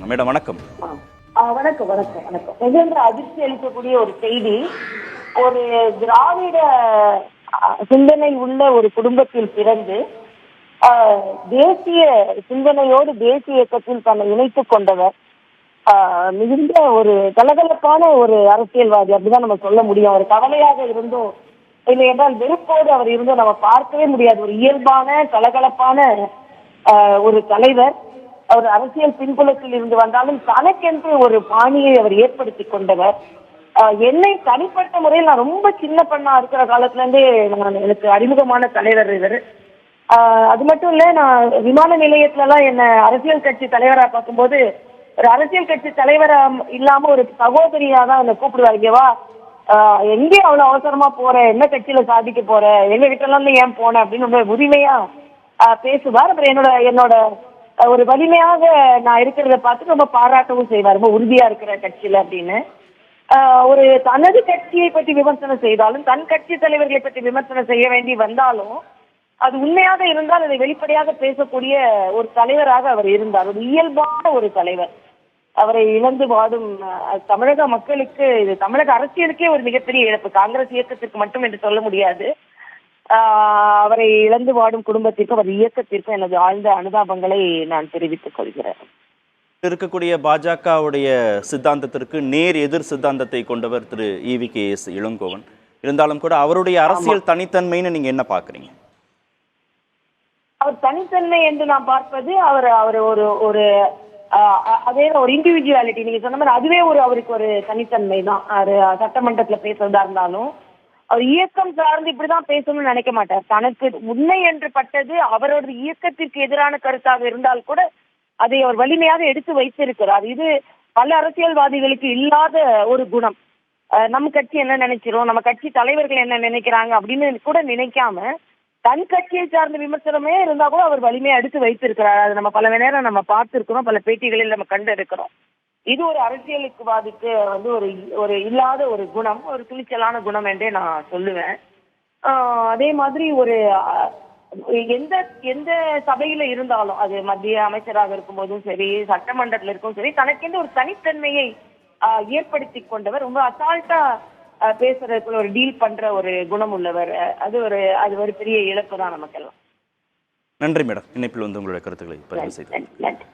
Madam வணக்கம். வணக்கம் வணக்கம் வணக்கம். மிகுந்த அதிர்ச்சி அளிக்கக்கூடிய ஒரு செய்தி. ஒரு திராவிட சிந்தனை உள்ள ஒரு குடும்பத்தில் பிறந்து தேசிய சிந்தனையோடு தேசிய இயக்கத்தில் தன்னை இணைத்துக் கொண்டவர், மிகுந்த ஒரு கலகலப்பான ஒரு அரசியல்வாதி அப்படிதான் நம்ம சொல்ல முடியும். அவர் கவலையாக இருந்தோம் இல்லை என்றால் வெறுப்போடு அவர் இருந்தோம் நம்ம பார்க்கவே முடியாது. ஒரு இயல்பான கலகலப்பான ஒரு தலைவர். அவர் அரசியல் பின்புலத்தில் இருந்து வந்தாலும் தனக்கென்று ஒரு பாணியை அவர் ஏற்படுத்தி கொண்டவர். என்னை தனிப்பட்ட முறையில் நான் ரொம்ப சின்ன பெண்ணா இருக்கிற காலத்துல இருந்தே எனக்கு அறிமுகமான தலைவர் இவர். அது மட்டும் இல்ல, நான் விமான நிலையத்துல எல்லாம் என்ன அரசியல் கட்சி தலைவரா பார்க்கும்போது ஒரு அரசியல் கட்சி தலைவரா இல்லாம ஒரு சகோதரியா தான் என்னை கூப்பிடுவாங்கவா, எங்கே அவ்வளவு அவசரமா போற, என்ன கட்சியில சாதிக்க போற, எங்க வீட்டெல்லாம் ஏன் போன அப்படின்னு ரொம்ப உரிமையா பேசுவார். அப்புறம் என்னோட ஒரு வலிமையாக நான் இருக்கிறத பார்த்து ரொம்ப பாராட்டவும் செய்வார், ரொம்ப உறுதியா இருக்கிற கட்சியில அப்படின்னு. ஒரு தனது கட்சியை பற்றி விமர்சனம் செய்தாலும் தன் கட்சி தலைவர்களை பற்றி விமர்சனம் செய்ய வேண்டி வந்தாலும் அது உண்மையாக இருந்தால் அதை வெளிப்படையாக பேசக்கூடிய ஒரு தலைவராக அவர் இருந்தார். ஒரு இயல்பான ஒரு தலைவர். அவரை இழந்து வாடும் தமிழக மக்களுக்கு, இது தமிழக அரசியலுக்கே ஒரு மிகப்பெரிய இழப்பு, காங்கிரஸ் இயக்கத்திற்கு மட்டும் என்று சொல்ல முடியாது. அவரை இழந்து வாடும் குடும்பத்திற்கும் அவர் இயக்கத்திற்கும் எனது ஆழ்ந்த அனுதாபங்களை நான் தெரிவித்துக் கொள்கிறேன். இருக்கக்கூடிய பாஜகவுடைய சித்தாந்தத்திற்கு நேர் எதிர் சித்தாந்தத்தை கொண்டவர் திரு EVKS இளங்கோவன். இருந்தாலும் கூட அவருடைய அரசியல் தனித்தன்மைன்னு நீங்க என்ன பாக்குறீங்க? அவர் தனித்தன்மை என்று நான் பார்ப்பது அவர் ஒரு ஒரு அதே ஒரு இண்டிவிஜுவாலிட்டி. நீங்க சொன்ன மாதிரி அதுவே அவருக்கு ஒரு தனித்தன்மை தான். அவர் சட்டமன்றத்துல பேசுறதா இருந்தாலும் அவர் இயக்கம் சார்ந்து இப்படிதான் பேசணும்னு நினைக்க மாட்டார். தனக்கு உண்மை என்று பட்டது அவரோட இயக்கத்திற்கு எதிரான கருத்தாக இருந்தால் கூட அதை அவர் வலிமையாக எடுத்து வைத்திருக்கிறார். இது பல அரசியல்வாதிகளுக்கு இல்லாத ஒரு குணம். நம்ம கட்சி என்ன நினைக்கிறோம், நம்ம கட்சி தலைவர்கள் என்ன நினைக்கிறாங்க அப்படின்னு கூட நினைக்காம தன் கட்சியை சார்ந்த விமர்சனமே இருந்தா கூட அவர் வலிமையை எடுத்து வைத்திருக்கிறார். அது நம்ம பல நேரம் நம்ம பார்த்திருக்கிறோம், பல பேட்டிகளில் நம்ம கண்டு இருக்கிறோம். இது ஒரு அரசியலுக்குவாதிக்கு ஒரு இல்லாத ஒரு குணம், ஒரு துணிச்சலான குணம் என்றே நான் சொல்லுவேன். அதே மாதிரி எந்த சபையில இருந்தாலும், அது மத்திய அமைச்சராக இருக்கும் போதும் சரி, சட்டமன்றத்தில் இருக்கும் சரி, தனக்கென்று ஒரு தனித்தன்மையை ஏற்படுத்தி கொண்டவர். ரொம்ப அசால்ட்டா பேசுறதுக்கு ஒரு டீல் பண்ற ஒரு குணம் உள்ளவர். அது ஒரு பெரிய இழப்பு தான் நமக்கெல்லாம். நன்றி மேடம், இணைப்பில் வந்து உங்களுடைய கருத்துக்களை பதிவு செய்தது. நன்றி.